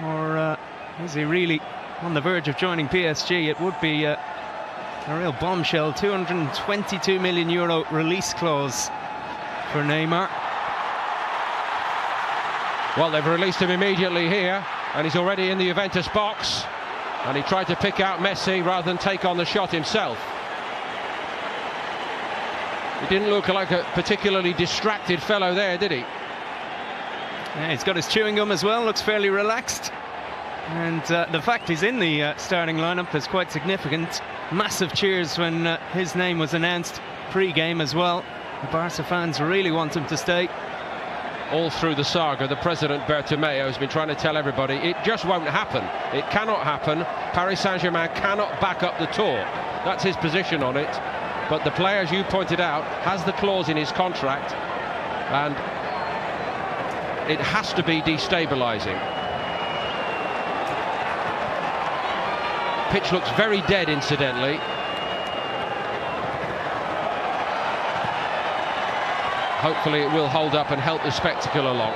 or is he really on the verge of joining PSG? It would be a real bombshell. €222 million release clause for Neymar. Well, they've released him immediately here, and he's already in the Juventus box, and he tried to pick out Messi rather than take on the shot himself. He didn't look like a particularly distracted fellow there, did he? Yeah, he's got his chewing gum as well, looks fairly relaxed. And the fact he's in the starting lineup is quite significant. Massive cheers when his name was announced pre-game as well. The Barca fans really want him to stay. All through the saga, the president Bartomeu has been trying to tell everybody it just won't happen. It cannot happen. Paris Saint-Germain cannot back up the tour. That's his position on it. But the player, as you pointed out, has the clause in his contract, and it has to be destabilising. Pitch looks very dead, incidentally. Hopefully it will hold up and help the spectacle along.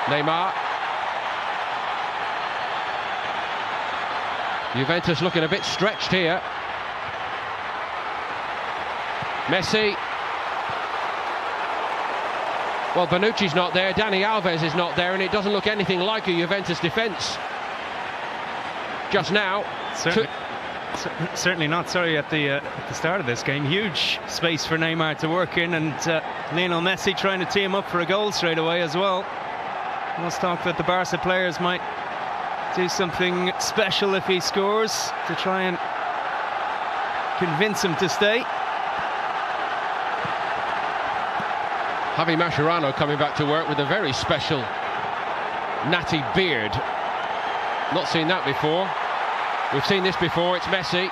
Neymar. Juventus looking a bit stretched here. Messi. Well, Bonucci's not there, Dani Alves is not there, and it doesn't look anything like a Juventus defence just now. Certainly not. Sorry, at the start of this game, huge space for Neymar to work in, and Lionel Messi trying to tee him up for a goal straight away as well. Let's talk that the Barca players might do something special if he scores to try and convince him to stay. Javi Mascherano coming back to work with a very special natty beard. Not seen that before. We've seen this before. It's Messi.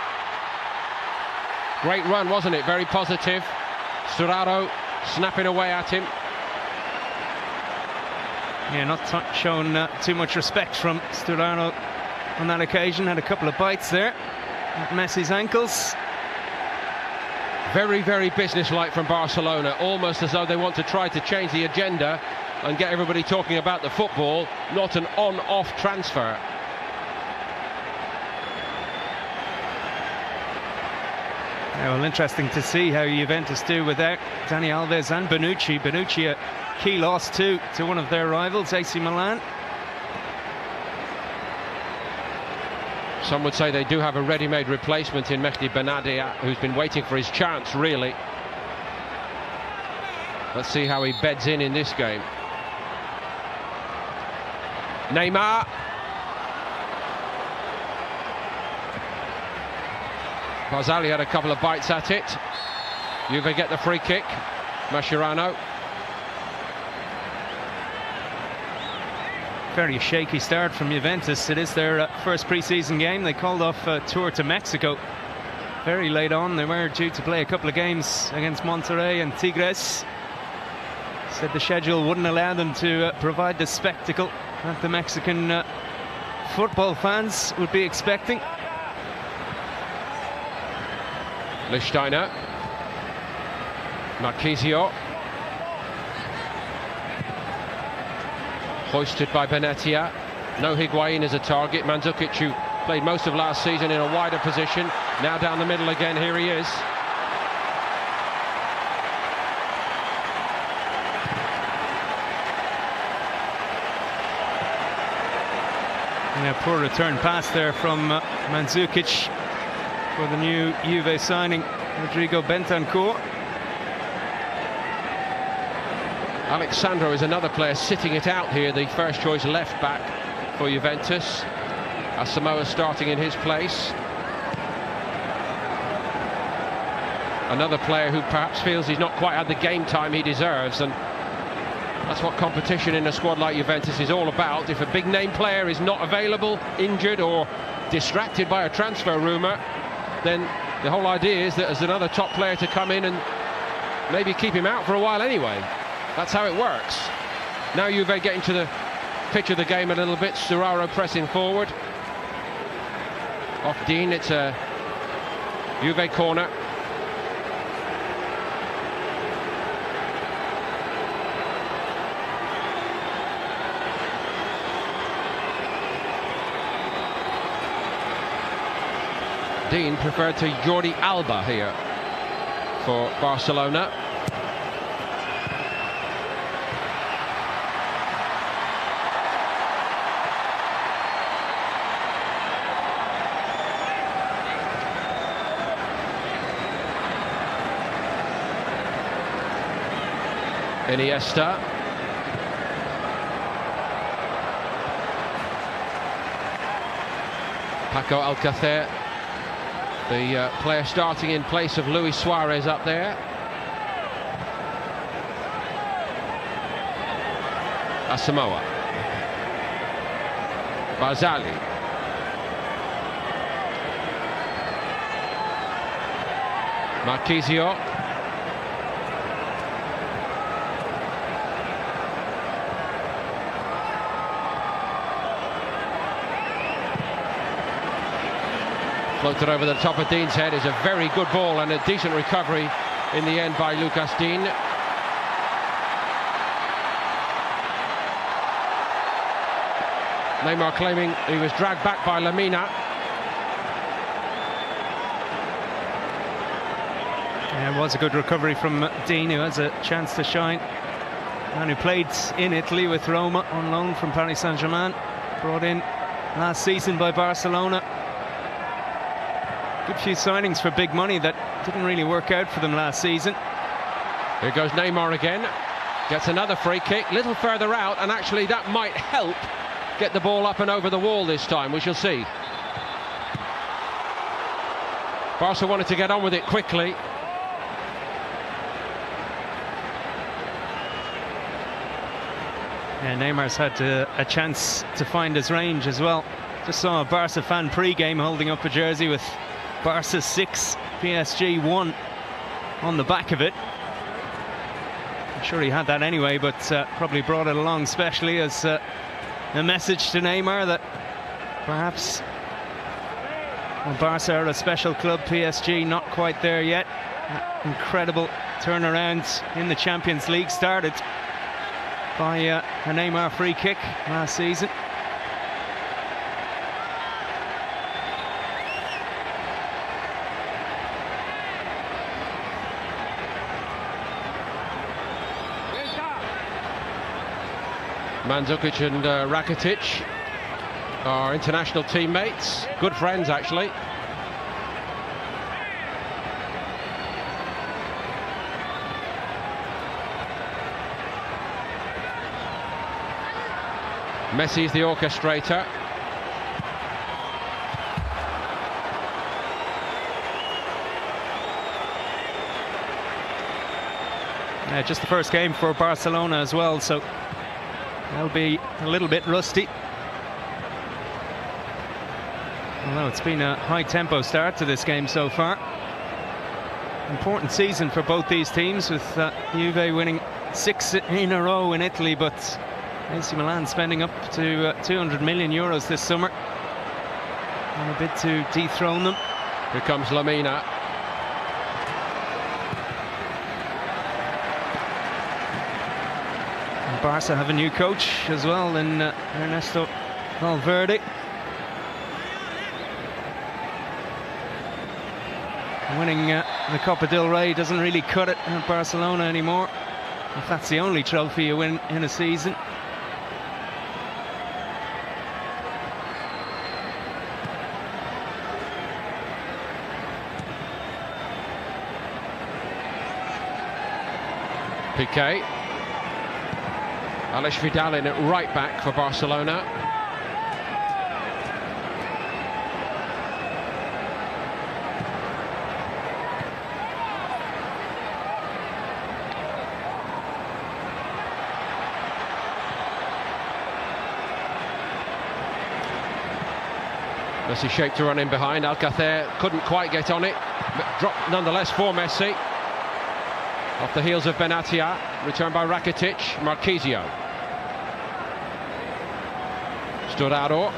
Great run, wasn't it? Very positive. Sturaro snapping away at him. Yeah, not shown too much respect from Sturaro on that occasion. Had a couple of bites there at Messi's ankles. Very, very businesslike from Barcelona, almost as though they want to try to change the agenda and get everybody talking about the football, not an on-off transfer. Yeah, well, interesting to see how Juventus do without Dani Alves and Bonucci. Bonucci a key loss to one of their rivals, AC Milan. Some would say they do have a ready-made replacement in Mehdi Benatia, who's been waiting for his chance, really. Let's see how he beds in this game. Neymar. Barzali had a couple of bites at it. Juve get the free kick. Mascherano. Very shaky start from Juventus. It is their first pre-season game. They called off a tour to Mexico very late on. They were due to play a couple of games against Monterrey and Tigres. Said the schedule wouldn't allow them to provide the spectacle that the Mexican football fans would be expecting. Lichtsteiner. Marchisio. Hoisted by Benatia. No Higuain as a target. Mandzukic, who played most of last season in a wider position, now down the middle again. Here he is. Yeah, poor return pass there from Mandzukic for the new Juve signing, Rodrigo Bentancur. Alexandro is another player sitting it out here, the first choice left back for Juventus. Asamoah starting in his place. Another player who perhaps feels he's not quite had the game time he deserves, and that's what competition in a squad like Juventus is all about. If a big name player is not available, injured or distracted by a transfer rumour, then the whole idea is that there's another top player to come in and maybe keep him out for a while anyway. That's how it works. Now Juve getting to the pitch of the game a little bit. Sturaro pressing forward. Off Dean, it's a Juve corner. Dean preferred to Jordi Alba here for Barcelona. Iniesta. Paco Alcácer, the player starting in place of Luis Suarez up there. Asamoah. Barzali. Marquisio. Floated over the top of Dean's head is a very good ball and a decent recovery in the end by Lucas Dean. Neymar claiming he was dragged back by Lamina. Yeah, it was a good recovery from Dean, who has a chance to shine. And who played in Italy with Roma on loan from Paris Saint-Germain. Brought in last season by Barcelona. Good few signings for big money that didn't really work out for them last season. Here goes Neymar again. Gets another free kick, little further out, and actually that might help get the ball up and over the wall this time. We shall see. Barca wanted to get on with it quickly. Yeah, Neymar's had a chance to find his range as well. Just saw a Barca fan pre-game holding up a jersey with Barca 6, PSG 1 on the back of it. I'm sure he had that anyway, but probably brought it along specially as a message to Neymar that perhaps, well, Barca are a special club, PSG not quite there yet. That incredible turnaround in the Champions League started by a Neymar free kick last season. Mandzukic and Rakitic are international teammates, good friends actually. Messi's the orchestrator. Just the first game for Barcelona as well, so they'll be a little bit rusty. Although it's been a high-tempo start to this game so far. Important season for both these teams, with Juve winning 6 in a row in Italy, but AC Milan spending up to 200 million euros this summer in a bid to dethrone them. Here comes Lamina. And Barca have a new coach as well in Ernesto Valverde. Winning the Copa del Rey doesn't really cut it at Barcelona anymore, if that's the only trophy you win in a season. Piqué. Alex Vidal in at right back for Barcelona. Messi shaped to run in behind. Alcácer couldn't quite get on it, but dropped nonetheless for Messi. Off the heels of Benatia, returned by Rakitic. Marquisio. Sturaro.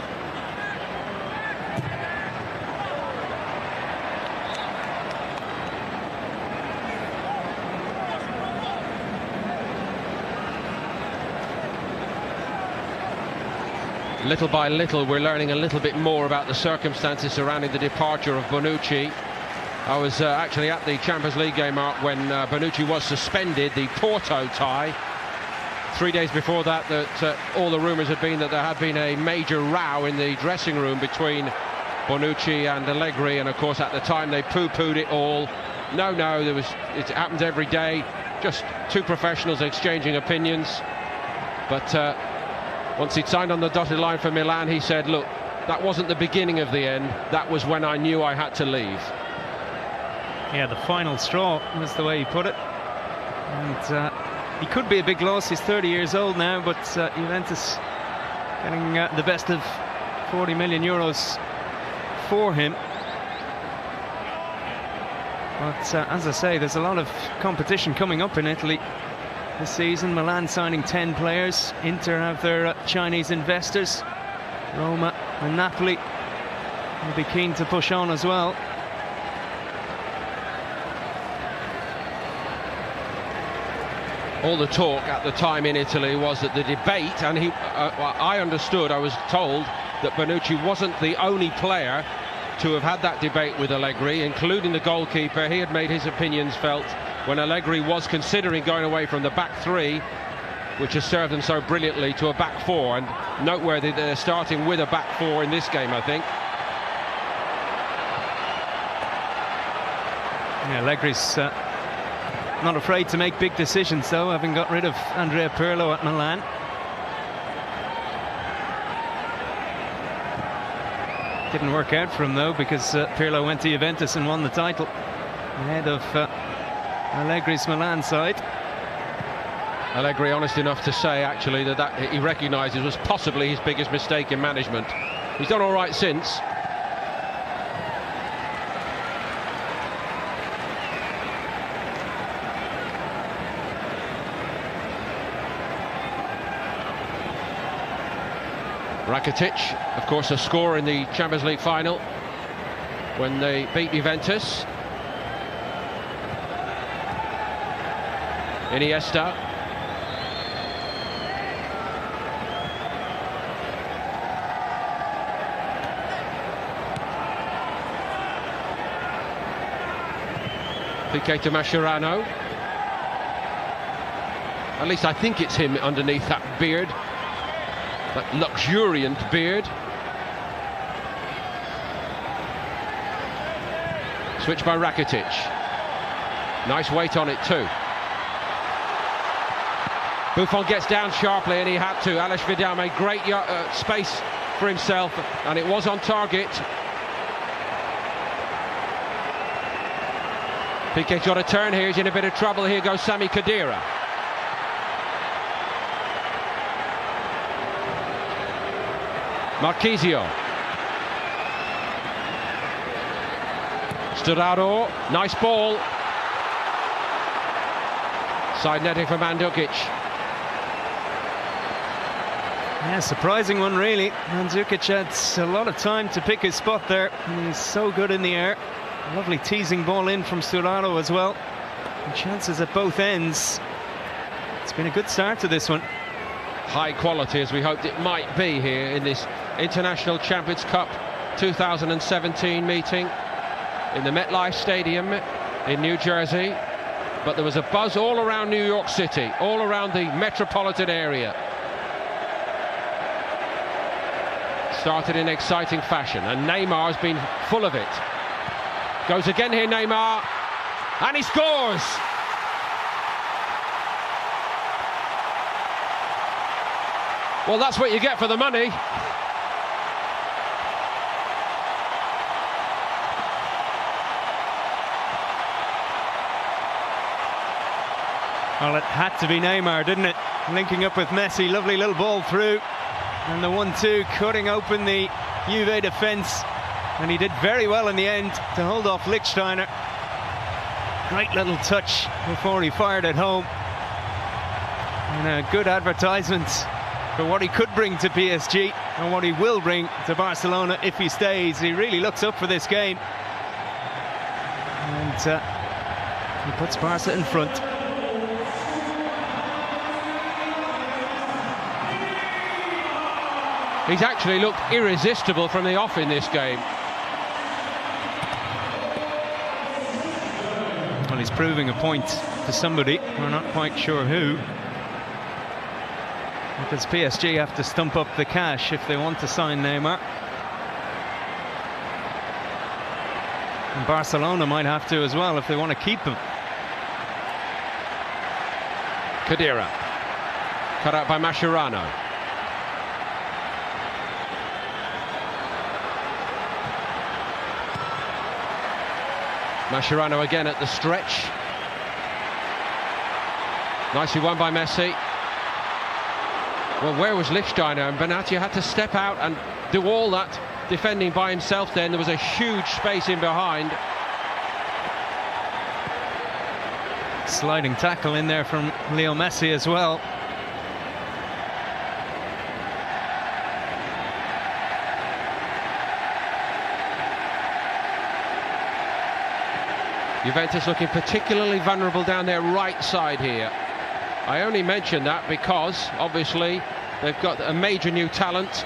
Little by little, we're learning a little bit more about the circumstances surrounding the departure of Bonucci. I was actually at the Champions League game, Mark, when Bonucci was suspended, the Porto tie. 3 days before that, all the rumours had been that there had been a major row in the dressing room between Bonucci and Allegri, and of course at the time they poo-pooed it all. No, it happens every day, just two professionals exchanging opinions. But once he'd signed on the dotted line for Milan, he said, look, that wasn't the beginning of the end, that was when I knew I had to leave. Yeah, the final straw was the way he put it. And he could be a big loss. He's 30 years old now, but Juventus getting the best of 40 million euros for him. But as I say, there's a lot of competition coming up in Italy this season. Milan signing 10 players. Inter have their Chinese investors. Roma and Napoli will be keen to push on as well. All the talk at the time in Italy was that the debate, and I was told that Bonucci wasn't the only player to have had that debate with Allegri, including the goalkeeper. He had made his opinions felt when Allegri was considering going away from the back three, which has served them so brilliantly, to a back four. And noteworthy, they're starting with a back four in this game, I think. Yeah, Allegri's not afraid to make big decisions, though, having got rid of Andrea Pirlo at Milan. Didn't work out for him, though, because Pirlo went to Juventus and won the title ahead of Allegri's Milan side. Allegri honest enough to say, actually, that he recognises was possibly his biggest mistake in management. He's done all right since. Rakitic, of course, a scorer in the Champions League final when they beat Juventus. Iniesta. Piqué to Mascherano. At least I think it's him underneath that beard. That luxuriant beard. Switch by Rakitic. Nice weight on it too. Buffon gets down sharply, and he had to. Alex Vidal made great space for himself, and it was on target. Piqué's got a turn here. He's in a bit of trouble. Here goes Sami Khedira. Marchisio. Sturaro, nice ball. Side netting for Mandzukic. Yeah, surprising one really. Mandzukic had a lot of time to pick his spot there. He's so good in the air. Lovely teasing ball in from Sturaro as well. And chances at both ends. It's been a good start to this one. High quality, as we hoped it might be here in this International Champions Cup 2017 meeting in the MetLife Stadium in New Jersey. But there was a buzz all around New York City, all around the metropolitan area. Started in exciting fashion, and Neymar's been full of it. Goes again here, Neymar, and he scores! Well, that's what you get for the money. Well, it had to be Neymar, didn't it? Linking up with Messi, lovely little ball through. And the 1-2 cutting open the Juve defence. And he did very well in the end to hold off Lichtsteiner. Great little touch before he fired it home. And a good advertisement for what he could bring to PSG and what he will bring to Barcelona if he stays. He really looks up for this game. And he puts Barca in front. He's actually looked irresistible from the off in this game. Well, he's proving a point to somebody. We're not quite sure who. Because PSG have to stump up the cash if they want to sign Neymar. And Barcelona might have to as well if they want to keep him. Khedira, cut out by Mascherano. Mascherano again at the stretch. Nicely won by Messi. Well, where was Lichtsteiner? And Benatia had to step out and do all that defending by himself then. There was a huge space in behind. Sliding tackle in there from Leo Messi as well. Juventus looking particularly vulnerable down their right side here. I only mention that because obviously they've got a major new talent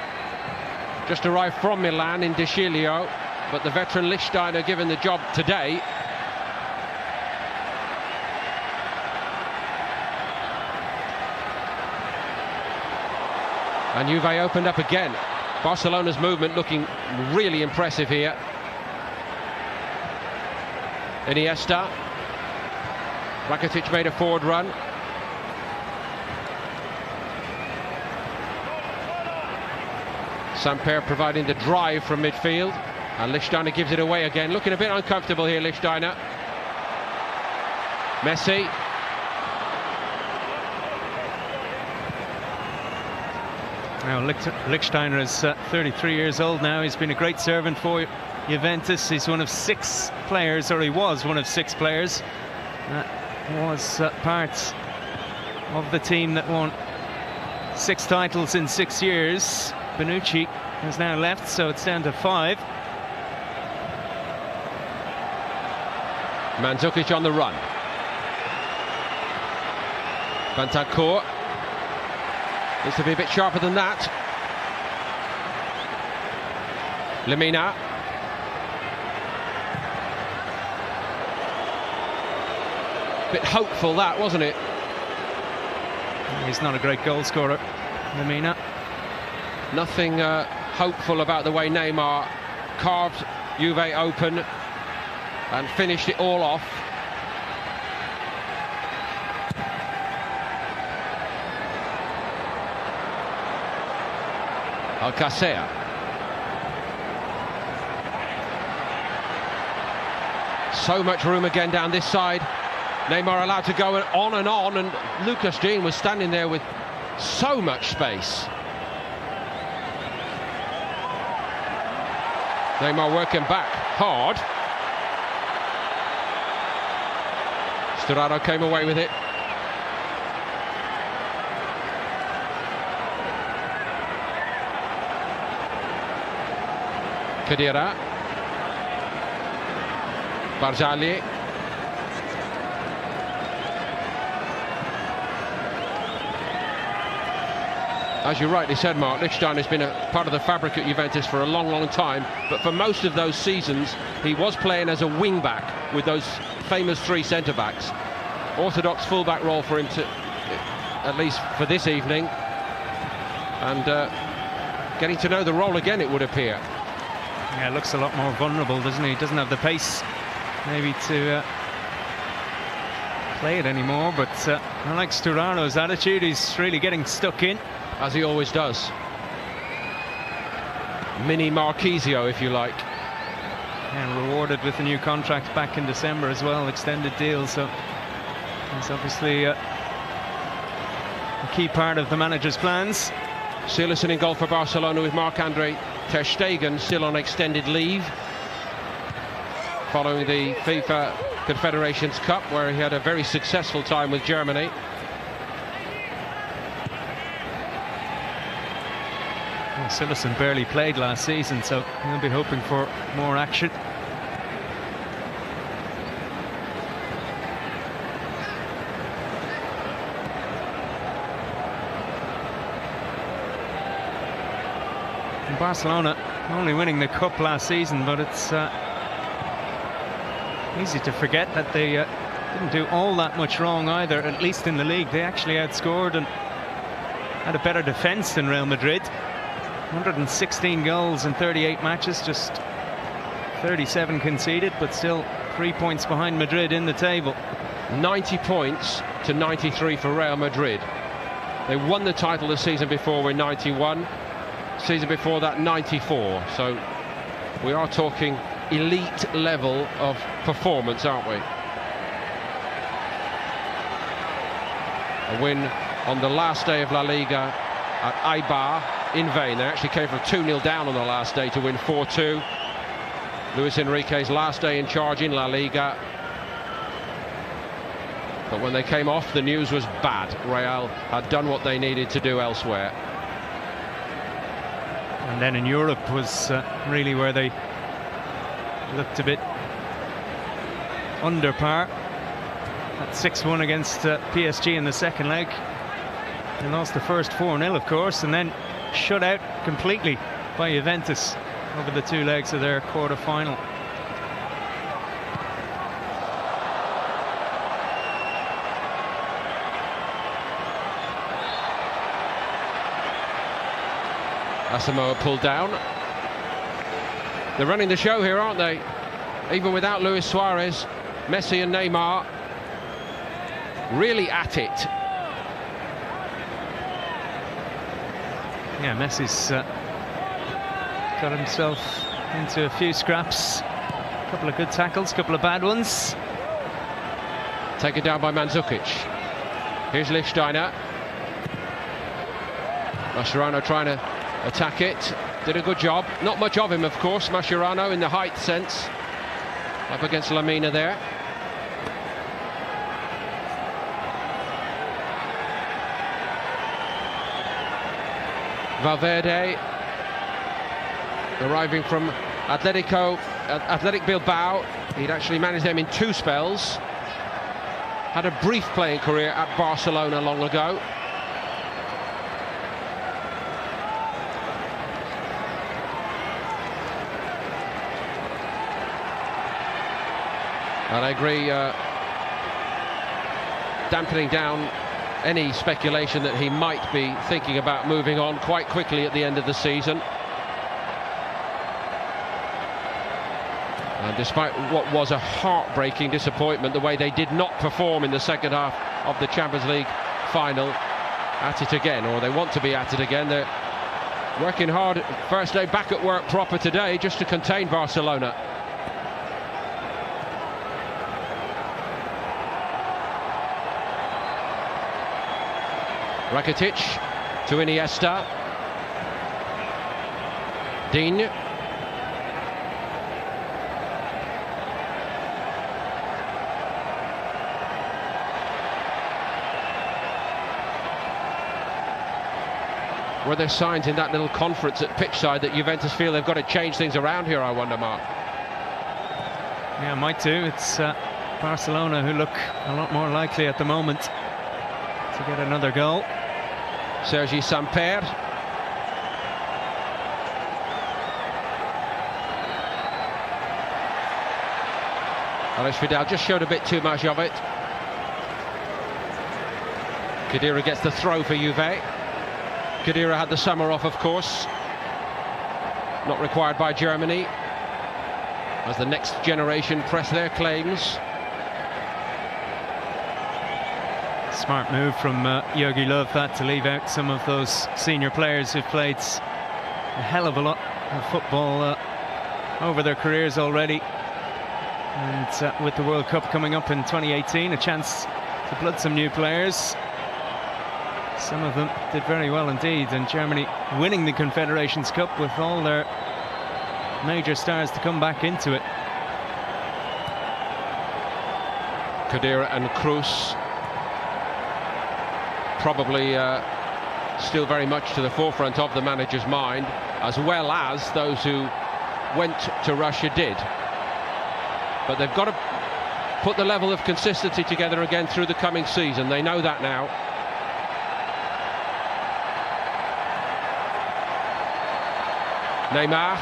just arrived from Milan in De Sciglio, but the veteran Lichtsteiner given the job today. And Juve opened up again. Barcelona's movement looking really impressive here. Iniesta. Rakitic made a forward run. Samper providing the drive from midfield. And Lichtsteiner gives it away again. Looking a bit uncomfortable here, Lichtsteiner. Messi. Now Lichtsteiner is 33 years old now. He's been a great servant for Juventus. He's one of 6 players, or he was one of 6 players that was part of the team that won 6 titles in 6 years. Bonucci has now left, so it's down to 5. Mandzukic on the run. Bentancur needs to be a bit sharper than that. Lemina. Bit hopeful that, wasn't it? He's not a great goal scorer, Lemina. Nothing hopeful about the way Neymar carved Juve open and finished it all off. Alcácer. So much room again down this side. Neymar allowed to go on, and Lucas Digne was standing there with so much space. Neymar working back hard. Sturaro came away with it. Khedira. Barzagli. As you rightly said, Mark, Lichtsteiner has been a part of the fabric at Juventus for a long, long time, but for most of those seasons he was playing as a wing-back with those famous 3 centre-backs. Orthodox full-back role for him, to, at least for this evening, and getting to know the role again, it would appear. Yeah, looks a lot more vulnerable, doesn't he? He doesn't have the pace maybe to play it anymore, but I like Sturaro's attitude. He's really getting stuck in, as he always does. Mini Marquisio, if you like. And rewarded with a new contract back in December as well, extended deal, so he's obviously a key part of the manager's plans. Silesen in goal for Barcelona, with Marc-Andre ter Stegen still on extended leave following the FIFA Confederations Cup, where he had a very successful time with Germany. Well, Silesen barely played last season, so he'll be hoping for more action. And Barcelona only winning the cup last season, but it's easy to forget that they didn't do all that much wrong either, at least in the league. They actually outscored and had a better defence than Real Madrid. 116 goals in 38 matches, just 37 conceded, but still 3 points behind Madrid in the table. 90 points to 93 for Real Madrid. They won the title the season before with 91, season before that 94. So we are talking elite level of performance, aren't we? A win on the last day of La Liga at Eibar in vain. They actually came from 2-0 down on the last day to win 4-2. Luis Enrique's last day in charge in La Liga. But when they came off, the news was bad. Real had done what they needed to do elsewhere. And then in Europe was really where they looked a bit under par. At 6-1 against PSG in the second leg. They lost the first 4-0, of course, and then shut out completely by Juventus over the 2 legs of their quarter-final. Asamoah pulled down. They're running the show here, aren't they? Even without Luis Suarez, Messi and Neymar really at it. Yeah, Messi's got himself into a few scraps. A couple of good tackles, a couple of bad ones. Taken down by Mandzukic. Here's Lichtsteiner. Mascherano trying to attack it. Did a good job. Not much of him, of course, Mascherano, in the height sense. Up against Lamina there. Valverde, arriving from Athletic Bilbao. He'd actually managed them in 2 spells. Had a brief playing career at Barcelona long ago. And I agree, dampening down any speculation that he might be thinking about moving on quite quickly at the end of the season. And despite what was a heartbreaking disappointment, the way they did not perform in the second half of the Champions League final, at it again, or they want to be at it again. They're working hard, first day back at work proper today, just to contain Barcelona. Rakitic to Iniesta. Digne. Were there signs in that little conference at pitchside that Juventus feel they've got to change things around here, I wonder, Mark? Yeah, might do. It's Barcelona who look a lot more likely at the moment to get another goal. Sergi Samper. Alex Vidal just showed a bit too much of it. Khedira gets the throw for Juve. Khedira had the summer off, of course. Not required by Germany, as the next generation press their claims. Smart move from Jogi Löw, that, to leave out some of those senior players who've played a hell of a lot of football over their careers already. And with the World Cup coming up in 2018, a chance to blood some new players. Some of them did very well indeed, and Germany winning the Confederations Cup with all their major stars to come back into it. Khedira and Kroos probably still very much to the forefront of the manager's mind, as well as those who went to Russia did. But they've got to put the level of consistency together again through the coming season. They know that now. Neymar.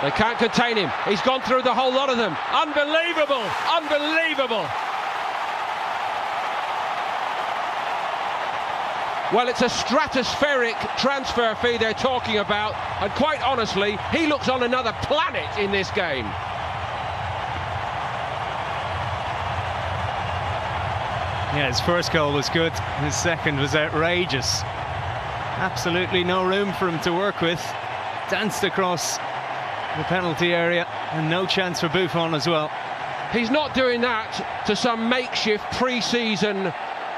They can't contain him. He's gone through the whole lot of them. Unbelievable! Unbelievable! Well, it's a stratospheric transfer fee they're talking about, and quite honestly, he looks on another planet in this game. Yeah, his first goal was good, his second was outrageous. Absolutely no room for him to work with. Danced across the penalty area, and no chance for Buffon as well. He's not doing that to some makeshift pre-season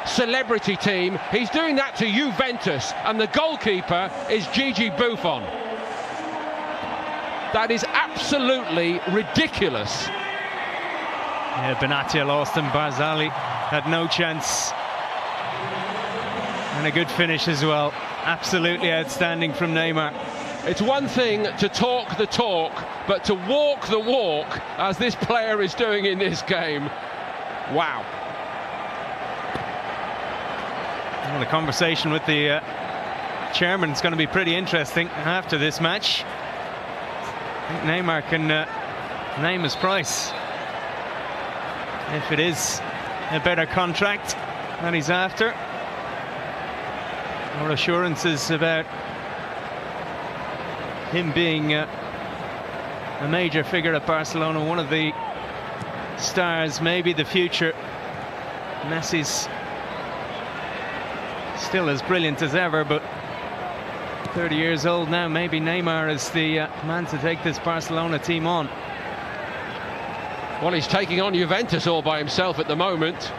celebrity team. He's doing that to Juventus, and the goalkeeper is Gigi Buffon. That is absolutely ridiculous. Yeah, Benatia lost him. Barzali had no chance. And a good finish as well. Absolutely outstanding from Neymar. It's one thing to talk the talk, but to walk the walk, as this player is doing in this game. Wow. Well, the conversation with the chairman is going to be pretty interesting after this match. I think Neymar can name his price. If it is a better contract that he's after, or assurances about him being a major figure at Barcelona, one of the stars, maybe the future. Messi's still as brilliant as ever, but 30 years old now. Maybe Neymar is the man to take this Barcelona team on. Well, he's taking on Juventus all by himself at the moment.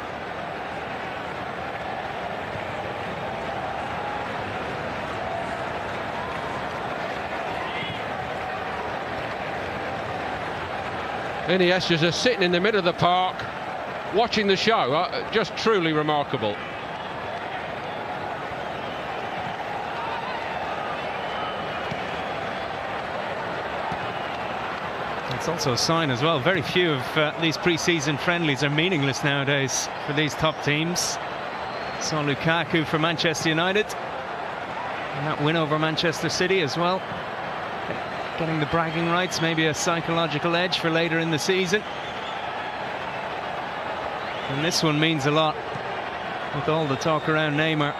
Iniesta's just sitting in the middle of the park watching the show. Just truly remarkable. It's also a sign as well. Very few of these pre-season friendlies are meaningless nowadays for these top teams. Saw Lukaku for Manchester United, and that win over Manchester City as well. Getting the bragging rights, maybe a psychological edge for later in the season. And this one means a lot with all the talk around Neymar.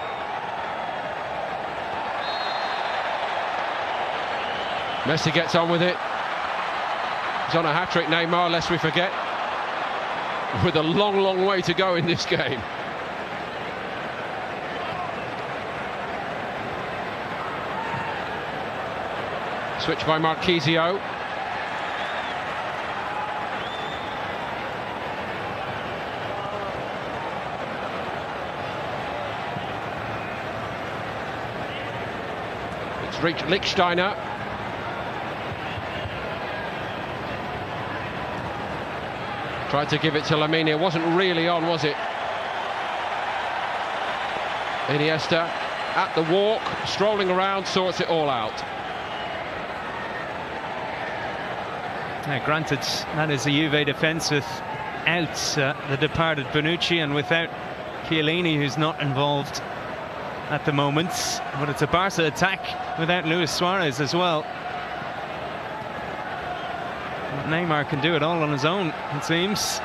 Messi gets on with it. He's on a hat-trick, Neymar, lest we forget, with a long, long way to go in this game. Switch by Marquisio. It's reached Lichtsteiner. Tried to give it to Lamine. It wasn't really on, was it? Iniesta at the walk, strolling around, sorts it all out. Now, granted, that is a Juve defence without the departed Bonucci and without Chiellini, who's not involved at the moment. But it's a Barca attack without Luis Suarez as well. Neymar can do it all on his own, it seems.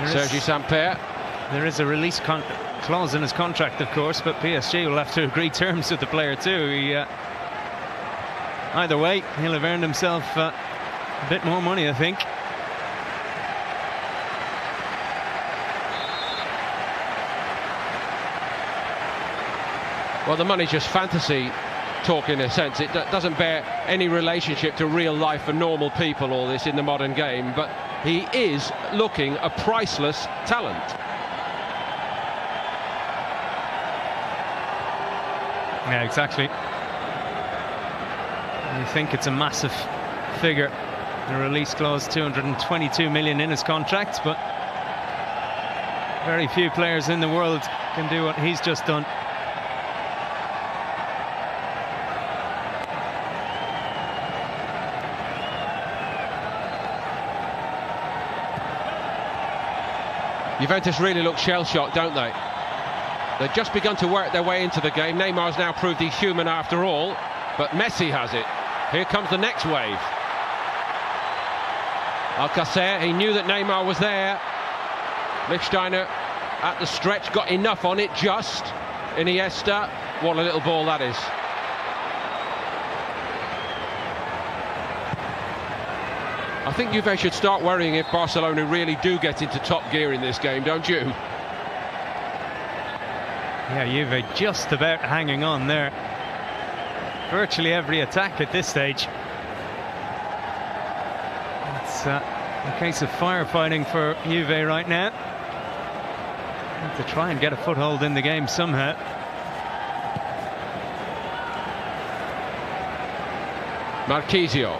Sergi Samper. There is a release clause in his contract, of course, but PSG will have to agree terms with the player too. Either way, he'll have earned himself a bit more money, I think. Well, the money's just fantasy talk in a sense. It doesn't bear any relationship to real life and normal people, all this in the modern game, but he is looking a priceless talent. Yeah, exactly. You think it's a massive figure, the release clause, 222 million in his contract, but very few players in the world can do what he's just done. Juventus really look shell-shocked, don't they? They've just begun to work their way into the game. Neymar's now proved he's human after all, but Messi has it. Here comes the next wave. Alcacer, he knew that Neymar was there. Lichtsteiner at the stretch, got enough on it just. Iniesta, what a little ball that is. I think Juve should start worrying if Barcelona really do get into top gear in this game, don't you? Yeah, Juve just about hanging on there. Virtually every attack at this stage. It's a case of firefighting for Juve right now. To try and get a foothold in the game somehow. Marchisio.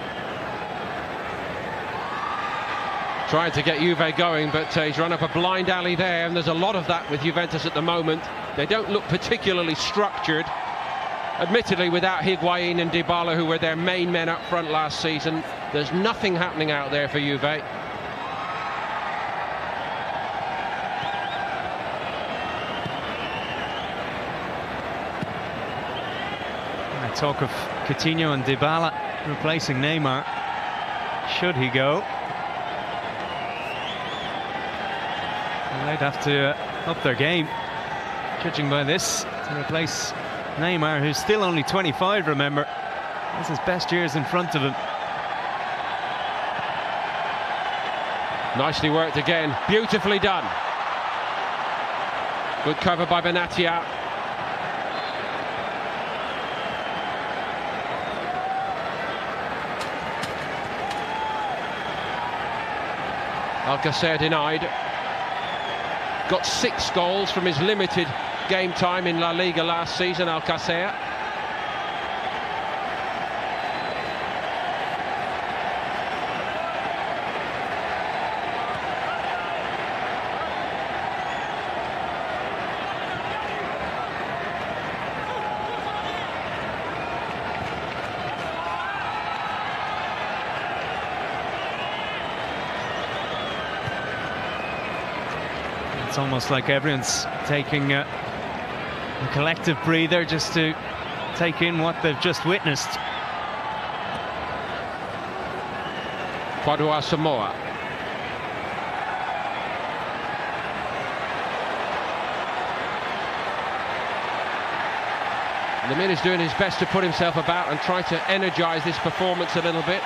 Trying to get Juve going, but he's run up a blind alley there, and there's a lot of that with Juventus at the moment. They don't look particularly structured. Admittedly, without Higuain and Dybala, who were their main men up front last season, there's nothing happening out there for Juve. Talk of Coutinho and Dybala replacing Neymar, should he go. And they'd have to up their game, judging by this, to replace Neymar, who's still only 25, remember. That's his best years in front of him. Nicely worked again, beautifully done. Good cover by Benatia. Alcacer denied. Got 6 goals from his limited game time in La Liga last season, Alcacer. It's almost like everyone's taking a collective breather just to take in what they've just witnessed. Padua Samoa. Lamine is doing his best to put himself about and try to energise this performance a little bit.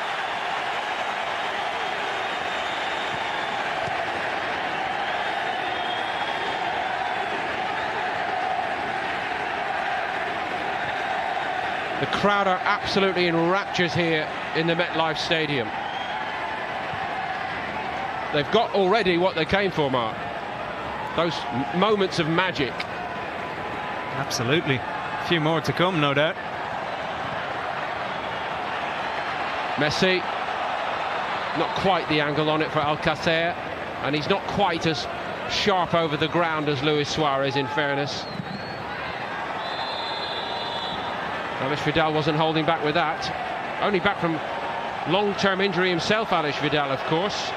The crowd are absolutely in raptures here in the MetLife Stadium. They've got already what they came for, Mark. Those moments of magic. Absolutely. A few more to come, no doubt. Messi. Not quite the angle on it for Alcacer. And he's not quite as sharp over the ground as Luis Suarez, in fairness. Alex Vidal wasn't holding back with that. Only back from long-term injury himself, Alex Vidal, of course.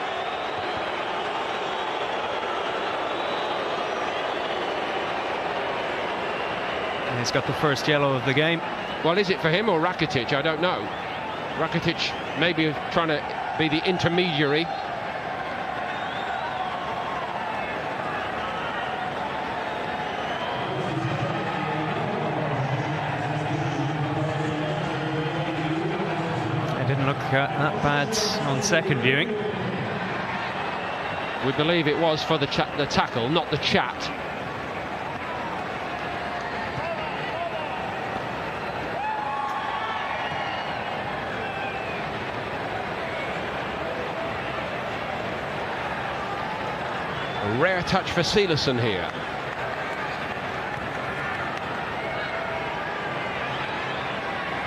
And he's got the first yellow of the game. Well, is it for him or Rakitic? I don't know. Rakitic maybe trying to be the intermediary. Didn't look that bad on second viewing. We believe it was for the tackle, not the chat. A rare touch for Silerson here.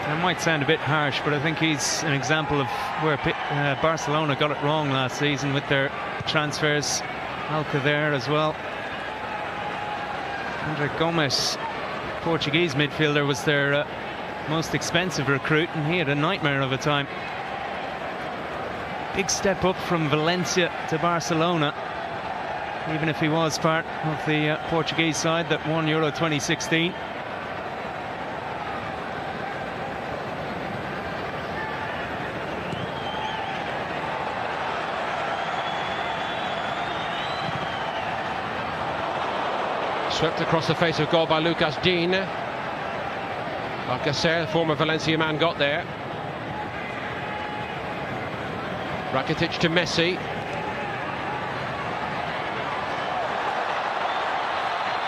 It might sound a bit harsh, but I think he's an example of where Barcelona got it wrong last season with their transfers. Alca there as well. Andre Gomes, Portuguese midfielder, was their most expensive recruit, and he had a nightmare of a time. Big step up from Valencia to Barcelona. even if he was part of the Portuguese side that won Euro 2016. Swept across the face of goal by Lucas Digne. Alcacer, the former Valencia man, got there. Rakitic to Messi.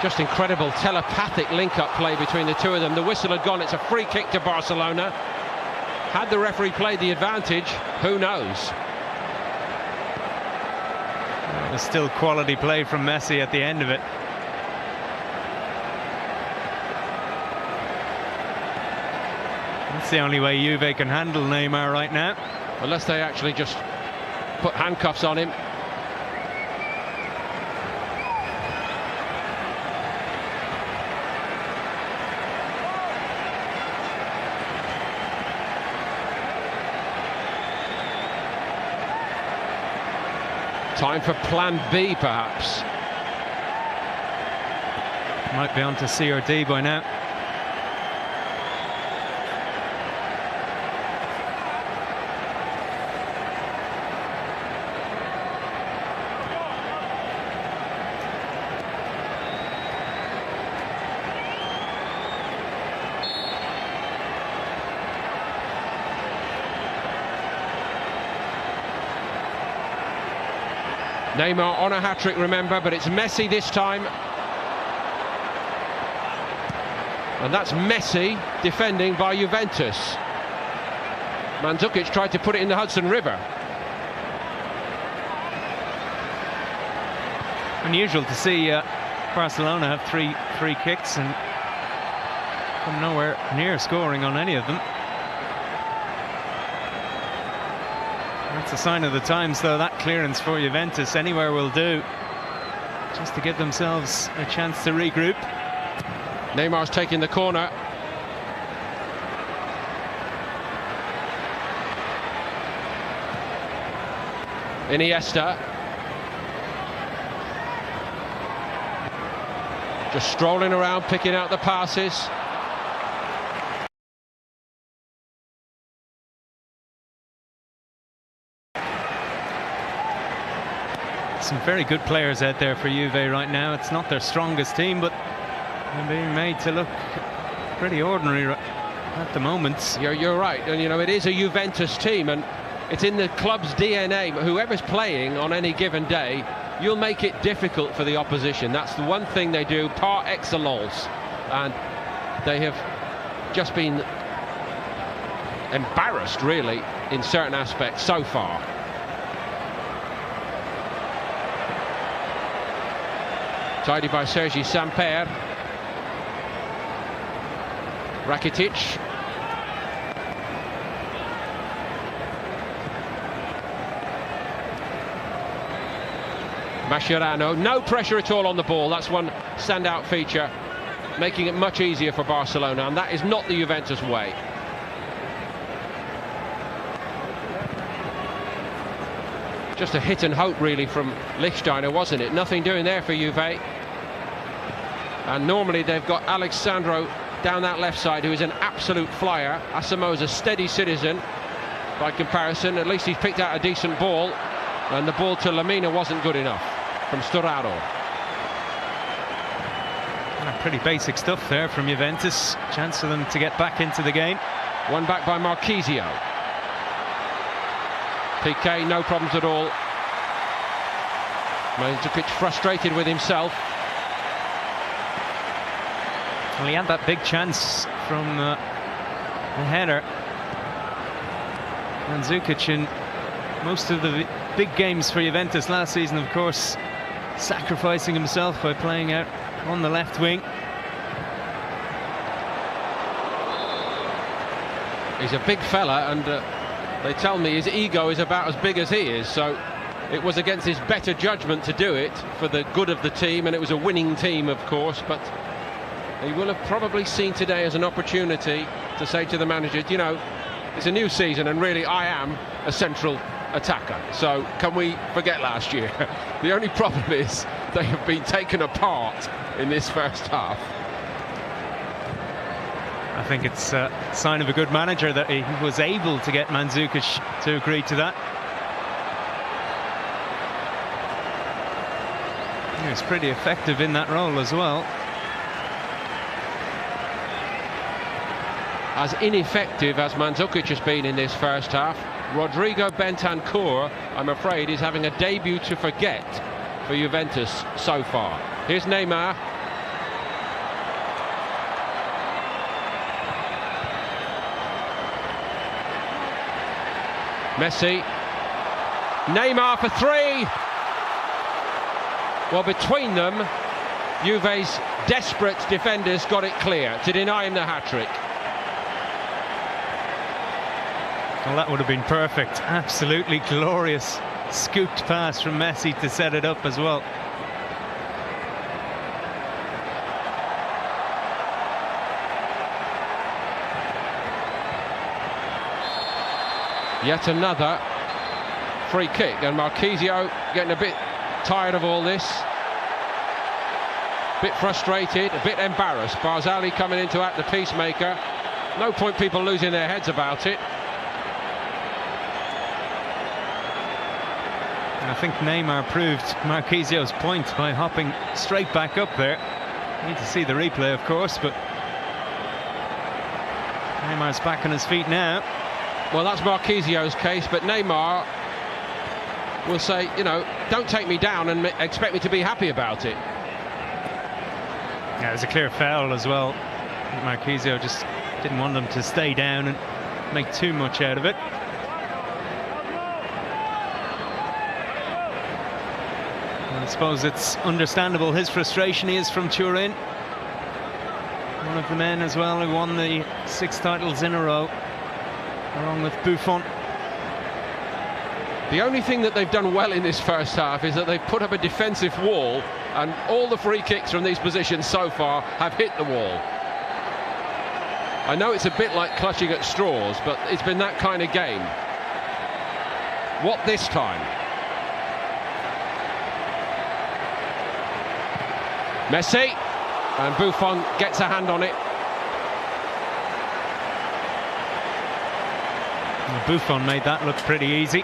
Just incredible telepathic link-up play between the two of them. The whistle had gone. It's a free kick to Barcelona. Had the referee played the advantage, who knows? It was still quality play from Messi at the end of it. That's the only way Juve can handle Neymar right now. Unless they actually just put handcuffs on him. Time for plan B, perhaps. Might be on to C or D by now. Neymar on a hat-trick, remember, but it's Messi this time. And that's Messi defending by Juventus. Mandzukic tried to put it in the Hudson River. Unusual to see Barcelona have 3 free kicks and come nowhere near scoring on any of them. That's a sign of the times, though. That clearance for Juventus anywhere will do, just to give themselves a chance to regroup. Neymar's taking the corner. Iniesta. Just strolling around, picking out the passes. Some very good players out there for Juve right now. It's not their strongest team, but they're being made to look pretty ordinary at the moment. You're right, and you know it is a Juventus team, and it's in the club's DNA. Whoever's playing on any given day, you'll make it difficult for the opposition. That's the one thing they do par excellence, and they have just been embarrassed, really, in certain aspects so far. Tidy by Sergi Samper. Rakitic. Mascherano, no pressure at all on the ball. That's one standout feature, making it much easier for Barcelona, and that is not the Juventus way. Just a hit and hope, really, from Lichtsteiner, wasn't it? Nothing doing there for Juve. And normally they've got Alexandro down that left side, who is an absolute flyer. Asamoah's a steady citizen by comparison. At least he's picked out a decent ball, and the ball to Lamina wasn't good enough from Sturaro. Pretty basic stuff there from Juventus. Chance for them to get back into the game. One back by Marchisio. PK, no problems at all. Mandzukic frustrated with himself. Well, he had that big chance from the header. Mandzukic in most of the big games for Juventus last season, of course, sacrificing himself by playing out on the left wing. He's a big fella, and they tell me his ego is about as big as he is, so it was against his better judgment to do it for the good of the team, and it was a winning team, of course, but he will have probably seen today as an opportunity to say to the manager, you know, it's a new season and really I am a central attacker, so can we forget last year? The only problem is they have been taken apart in this first half. I think it's a sign of a good manager that he was able to get Mandzukic to agree to that. He was pretty effective in that role as well. As ineffective as Mandzukic has been in this first half, Rodrigo Bentancur, I'm afraid, is having a debut to forget for Juventus so far. Here's Neymar. Messi. Neymar for three. Well, between them, Juve's desperate defenders got it clear to deny him the hat-trick. Well, that would have been perfect. Absolutely glorious scooped pass from Messi to set it up as well. Yet another free kick, and Marchisio getting a bit tired of all this. Bit frustrated, a bit embarrassed. Barzali coming in to act the peacemaker. No point people losing their heads about it. I think Neymar proved Marchisio's point by hopping straight back up there. Need to see the replay, of course, but Neymar's back on his feet now. Well, that's Marchisio's case, but Neymar will say, you know, don't take me down and expect me to be happy about it. Yeah, it was a clear foul as well. Marchisio just didn't want them to stay down and make too much out of it. I suppose it's understandable his frustration. He is from Turin, one of the men as well who won the 6 titles in a row, along with Buffon. The only thing that they've done well in this first half is that they've put up a defensive wall, and all the free kicks from these positions so far have hit the wall. I know it's a bit like clutching at straws, but it's been that kind of game. What this time? Messi, and Buffon gets a hand on it. Well, Buffon made that look pretty easy.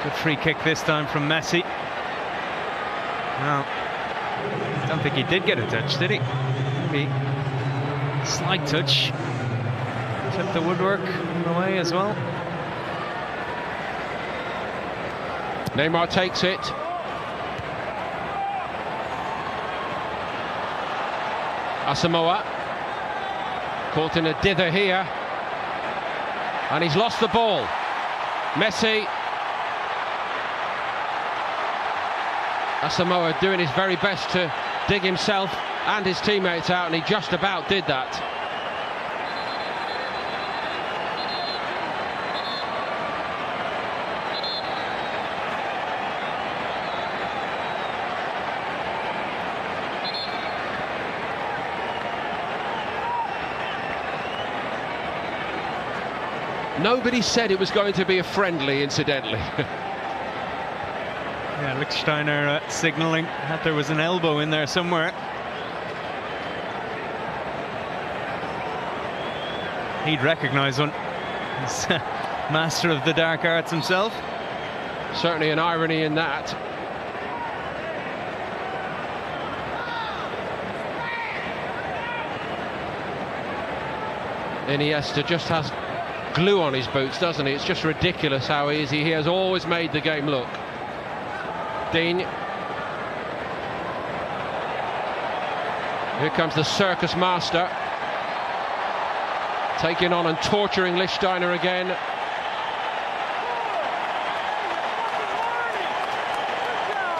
Good free kick this time from Messi. Well, I don't think he did get a touch, did he? Maybe a slight touch. Tipped the woodwork away as well. Neymar takes it. Asamoah caught in a dither here, and he's lost the ball. Messi. Asamoah doing his very best to dig himself and his teammates out, and he just about did that. Nobody said it was going to be a friendly, incidentally. Yeah, Lichtsteiner signalling that there was an elbow in there somewhere. He'd recognise one. He's master of the dark arts himself. Certainly an irony in that. Iniesta just has glue on his boots, doesn't he? It's just ridiculous how easy he has always made the game look. Dean. Here comes the circus master, taking on and torturing Lichtsteiner again.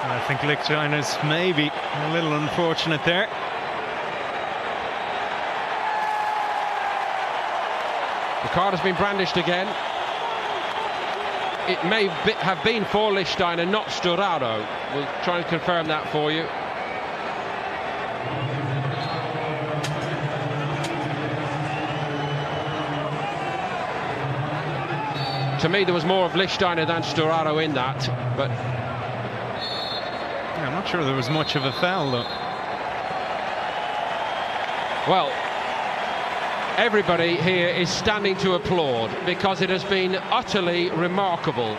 I think Lichtsteiner's maybe a little unfortunate there. The card has been brandished again. It may have been for Lichtsteiner, not Sturaro. We'll try and confirm that for you. To me, there was more of Lichtsteiner than Sturaro in that, but I'm not sure there was much of a foul, though. Well, everybody here is standing to applaud because it has been utterly remarkable.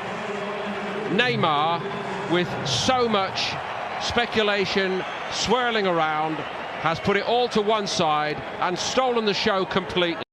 Neymar, with so much speculation swirling around, has put it all to one side and stolen the show completely.